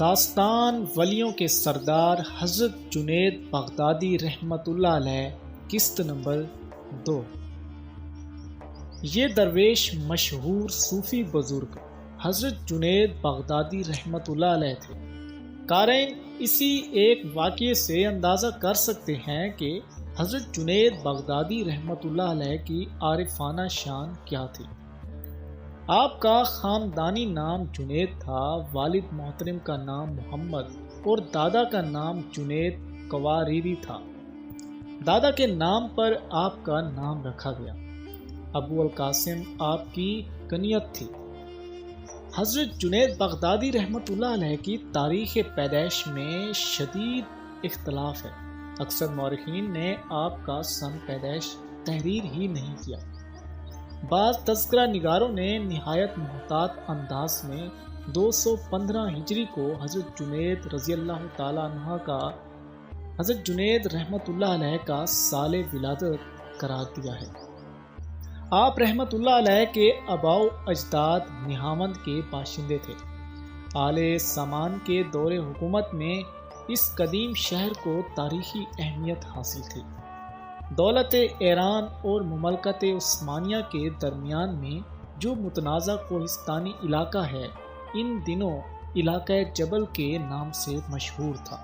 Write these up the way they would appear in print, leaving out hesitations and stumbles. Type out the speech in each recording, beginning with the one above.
داستان ولیوں کے سردار حضرت جنید بغدادی رحمۃ اللہ علیہ، قسط نمبر 2۔ یہ درویش مشہور صوفی بزرگ حضرت جنید بغدادی رحمۃ اللہ علیہ تھے۔ قارئین اسی ایک واقعے سے اندازہ کر سکتے ہیں کہ حضرت جنید بغدادی رحمۃ اللہ علیہ کی عارفانہ شان کیا تھی۔ آپ کا خاندانی نام جنید تھا، والد محترم کا نام محمد اور دادا کا نام جنید قواریری تھا۔ دادا کے نام پر آپ کا نام رکھا گیا۔ ابو القاسم آپ کی کنیت تھی۔ حضرت جنید بغدادی رحمۃ اللہ علیہ کی تاریخ پیدائش میں شدید اختلاف ہے۔ اکثر مورخین نے آپ کا سن پیدائش تحریر ہی نہیں کیا۔ بعض تذکرہ نگاروں نے نہایت محتاط انداز میں 215 ہجری کو حضرت جنید رضی اللہ تعالیٰ عنہ کا حضرت جنید رحمۃ اللہ علیہ کا سال ولادت قرار دیا ہے۔ آپ رحمۃ اللہ علیہ کے آباء و اجداد نہاوند کے باشندے تھے۔ آل سامان کے دور حکومت میں اس قدیم شہر کو تاریخی اہمیت حاصل تھی۔ دولت ایران اور مملکت عثمانیہ کے درمیان میں جو متنازع کوہستانی علاقہ ہے، ان دنوں علاقہ جبل کے نام سے مشہور تھا۔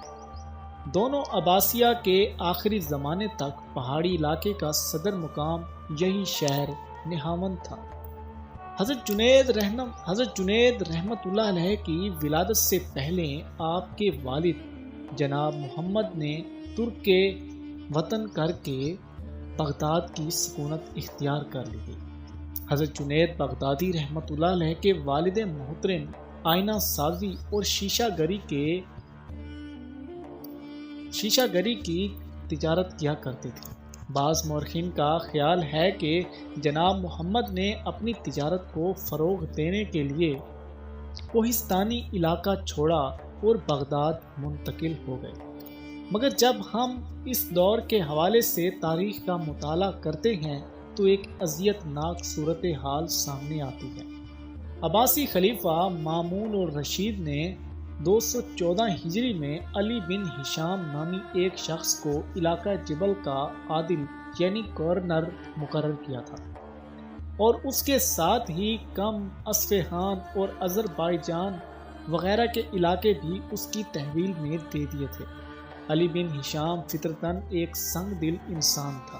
دونوں عباسیہ کے آخری زمانے تک پہاڑی علاقے کا صدر مقام یہی شہر نہاوند تھا۔ حضرت جنید رحمۃ اللہ علیہ کی ولادت سے پہلے آپ کے والد جناب محمد نے ترک کے وطن کر کے بغداد کی سکونت اختیار کر لی۔ حضرت جنید بغدادی رحمۃ اللہ علیہ کے والد محترم آئینہ سازی اور شیشہ گری کی تجارت کیا کرتے تھے۔ بعض مورخین کا خیال ہے کہ جناب محمد نے اپنی تجارت کو فروغ دینے کے لیے کوہستانی علاقہ چھوڑا اور بغداد منتقل ہو گئے۔ مگر جب ہم اس دور کے حوالے سے تاریخ کا مطالعہ کرتے ہیں تو ایک اذیت ناک صورتحال سامنے آتی ہے۔ عباسی خلیفہ مامون اور رشید نے 214 ہجری میں علی بن ہشام نامی ایک شخص کو علاقہ جبل کا عادل یعنی گورنر مقرر کیا تھا، اور اس کے ساتھ ہی کم اصفہان اور آذربائیجان وغیرہ کے علاقے بھی اس کی تحویل میں دے دیے تھے۔ علی بن ہشام فطرتاً ایک سنگ دل انسان تھا۔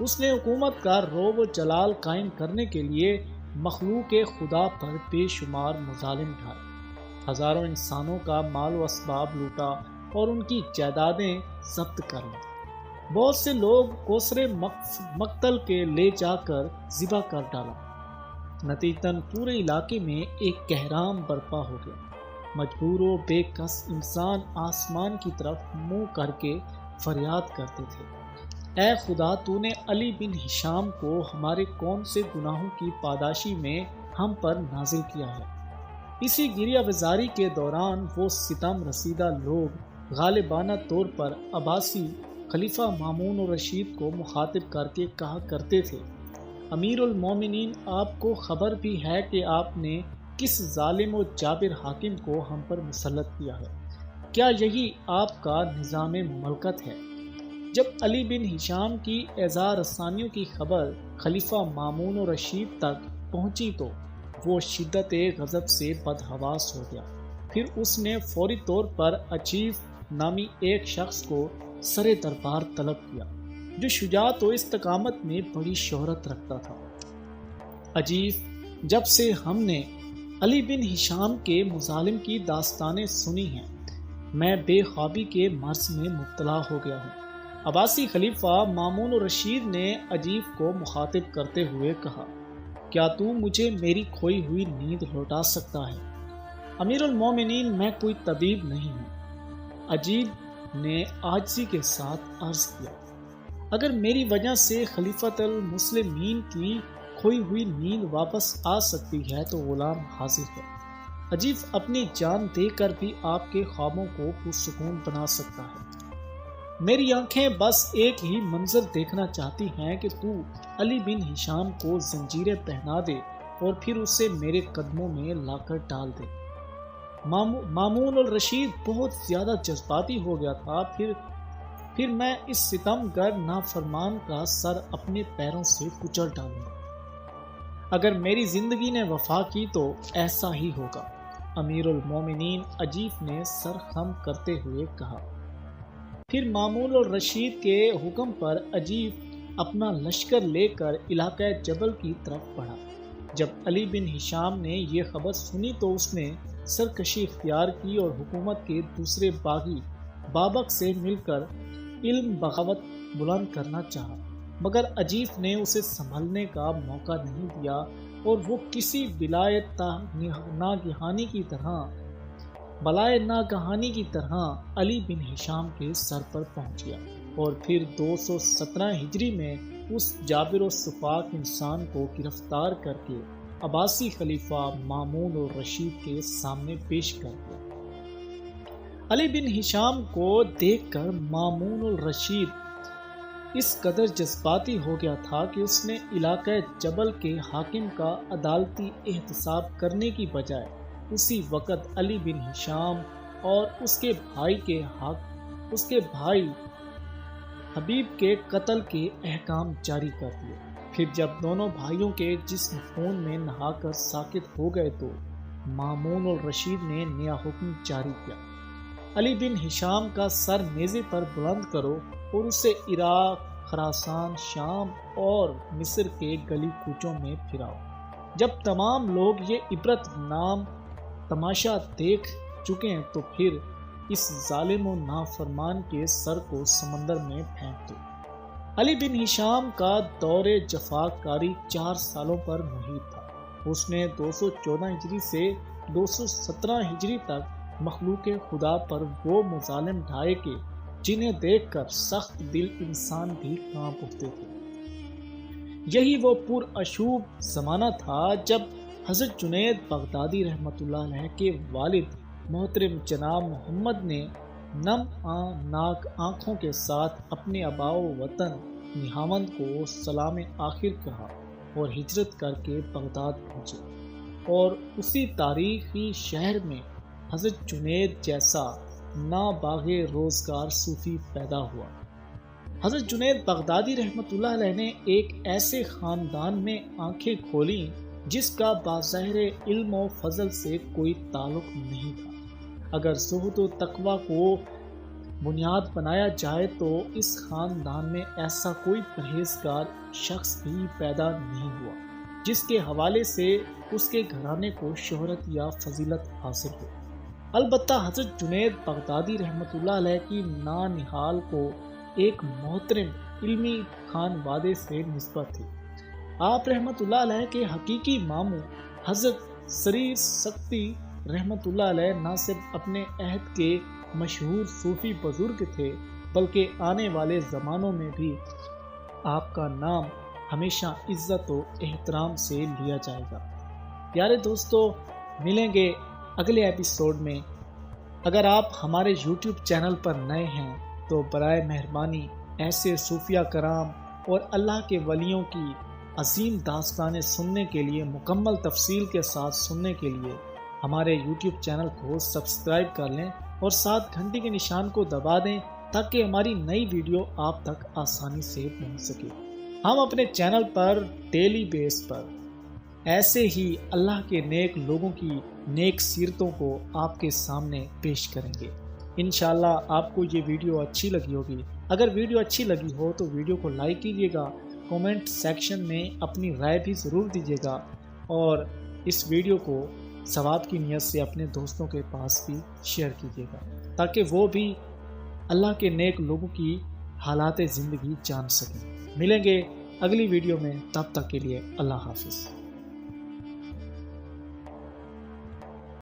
اس نے حکومت کا رعب و جلال قائم کرنے کے لیے مخلوق خدا پر بے شمار مظالم ڈھائے، ہزاروں انسانوں کا مال و اسباب لوٹا اور ان کی جائیدادیں ضبط کر لیں۔ بہت سے لوگ کوثر مقتل کے لے جا کر ذبح کر ڈالا۔ نتیجتاً پورے علاقے میں ایک کہرام برپا ہو گیا۔ مجبور و بے کس انسان آسمان کی طرف منہ کر کے فریاد کرتے تھے، اے خدا، تو نے علی بن ہشام کو ہمارے کون سے گناہوں کی پاداشی میں ہم پر نازل کیا ہے۔ اسی گریہ وزاری کے دوران وہ ستم رسیدہ لوگ غالبانہ طور پر عباسی خلیفہ مامون و رشید کو مخاطب کر کے کہا کرتے تھے، امیر المومنین، آپ کو خبر بھی ہے کہ آپ نے کس ظالم و جابر حاکم کو ہم پر مسلط کیا ہے؟ کیا یہی آپ کا نظام مملکت ہے؟ جب علی بن ہشام کی اعزار رسانیوں کی خبر خلیفہ مامون و رشید تک پہنچی تو وہ شدت غضب سے بدحواس ہو گیا۔ پھر اس نے فوری طور پر عجیف نامی ایک شخص کو سر دربار طلب کیا، جو شجاعت و استقامت میں بڑی شہرت رکھتا تھا۔ عجیف، جب سے ہم نے علی بن ہشام کے مظالم کی داستانیں سنی ہیں، میں بے خوابی کے مرض میں مبتلا ہو گیا ہوں۔ عباسی خلیفہ مامون رشید نے عجیف کو مخاطب کرتے ہوئے کہا، کیا تو مجھے میری کھوئی ہوئی نیند لوٹا سکتا ہے؟ امیر المومنین، میں کوئی طبیب نہیں ہوں۔ عجیب نے عاجزی کے ساتھ عرض کیا، اگر میری وجہ سے خلیفۃ المسلمین کی کھوئی ہوئی نیند واپس آ سکتی ہے تو غلام حاضر ہے۔ عجیب اپنی جان دے کر بھی آپ کے خوابوں کو پرسکون بنا سکتا ہے۔ میری آنکھیں بس ایک ہی منظر دیکھنا چاہتی ہیں کہ تو علی بن ہشام کو زنجیریں پہنا دے اور پھر اسے میرے قدموں میں لا کر ڈال دے۔ مامون الرشید بہت زیادہ جذباتی ہو گیا تھا۔ پھر میں اس ستم گر نافرمان کا سر اپنے پیروں سے کچل ڈالوں گا۔ اگر میری زندگی نے وفا کی تو ایسا ہی ہوگا، امیر المومنین عجیف نے سر خم کرتے ہوئے کہا۔ پھر مامون الرشید کے حکم پر عجیب اپنا لشکر لے کر علاقہ جبل کی طرف بڑھا۔ جب علی بن ہشام نے یہ خبر سنی تو اس نے سرکشی اختیار کی اور حکومت کے دوسرے باغی بابک سے مل کر علم بغاوت بلند کرنا چاہا، مگر عجیف نے اسے سنبھلنے کا موقع نہیں دیا اور وہ کسی بلائے ناگہانی کی طرح علی بن ہشام کے سر پر پہنچ گیا، اور پھر 217 ہجری میں اس جابر و سفاک انسان کو گرفتار کر کے عباسی خلیفہ مامون الرشید کے سامنے پیش کر دیا۔ علی بن ہشام کو دیکھ کر مامون الرشید اس قدر جذباتی ہو گیا تھا کہ اس نے علاقہ جبل کے حاکم کا عدالتی احتساب کرنے کی بجائے اسی وقت علی بن ہشام اور اس کے بھائی حبیب کے قتل کے احکام جاری کر دیے۔ پھر جب دونوں بھائیوں کے جسم خون میں نہا کر ساکت ہو گئے تو مامون الرشید نے نیا حکم جاری کیا، علی بن ہشام کا سر نیزے پر بلند کرو اور اسے عراق، خراسان، شام اور مصر کے گلی کوچوں میں پھراؤ۔ جب تمام لوگ یہ عبرت نام تماشا دیکھ چکے ہیں تو پھر اس ظالم و نافرمان کے سر کو سمندر میں پھینک دو۔ علی بن ہشام کا دور جفاکاری 4 سالوں پر محیط تھا۔ اس نے 214 ہجری سے 217 ہجری تک مخلوق خدا پر وہ مظالم ڈھائے کہ جنہیں دیکھ کر سخت دل انسان بھی کانپ اٹھتے تھے۔ یہی وہ پرآشوب زمانہ تھا جب حضرت جنید بغدادی رحمۃ اللہ علیہ کے والد محترم جناب محمد نے نم ناک آنکھوں کے ساتھ اپنے آباء و وطن نہاوند کو سلام آخر کہا اور ہجرت کر کے بغداد پہنچے، اور اسی تاریخی شہر میں حضرت جنید جیسا ناباغ روزگار صوفی پیدا ہوا۔ حضرت جنید بغدادی رحمۃ اللہ علیہ نے ایک ایسے خاندان میں آنکھیں کھولیں جس کا بظاہر علم و فضل سے کوئی تعلق نہیں تھا۔ اگر زہد و تقوی کو بنیاد بنایا جائے تو اس خاندان میں ایسا کوئی پرہیزگار شخص بھی پیدا نہیں ہوا جس کے حوالے سے اس کے گھرانے کو شہرت یا فضیلت حاصل ہو۔ البتہ حضرت جنید بغدادی رحمۃ اللہ علیہ کی نانہال کو ایک محترم علمی خانوادے سے نسبت تھی۔ آپ رحمۃ اللہ علیہ کے حقیقی ماموں حضرت سری سکتی رحمۃ اللہ علیہ نہ صرف اپنے عہد کے مشہور صوفی بزرگ تھے بلکہ آنے والے زمانوں میں بھی آپ کا نام ہمیشہ عزت و احترام سے لیا جائے گا۔ پیارے دوستو، ملیں گے اگلے ایپیسوڈ میں۔ اگر آپ ہمارے YouTube چینل پر نئے ہیں تو برائے مہربانی ایسے صوفیہ کرام اور اللہ کے ولیوں کی عظیم داستانیں سننے کے لیے، مکمل تفصیل کے ساتھ سننے کے لیے ہمارے YouTube چینل کو سبسکرائب کر لیں اور ساتھ گھنٹی کے نشان کو دبا دیں تاکہ ہماری نئی ویڈیو آپ تک آسانی سے پہنچ سکے۔ ہم اپنے چینل پر ڈیلی بیس پر ایسے ہی اللہ کے نیک لوگوں کی نیک سیرتوں کو آپ کے سامنے پیش کریں گے۔ انشاءاللہ آپ کو یہ ویڈیو اچھی لگی ہوگی۔ اگر ویڈیو اچھی لگی ہو تو ویڈیو کو لائک کیجیے گا، کومنٹ سیکشن میں اپنی رائے بھی ضرور دیجیے گا، اور اس ویڈیو کو ثواب کی نیت سے اپنے دوستوں کے پاس بھی شیئر کیجیے گا تاکہ وہ بھی اللہ کے نیک لوگوں کی حالات زندگی جان سکیں۔ ملیں گے اگلی ویڈیو میں، تب تک کے لیے اللہ حافظ۔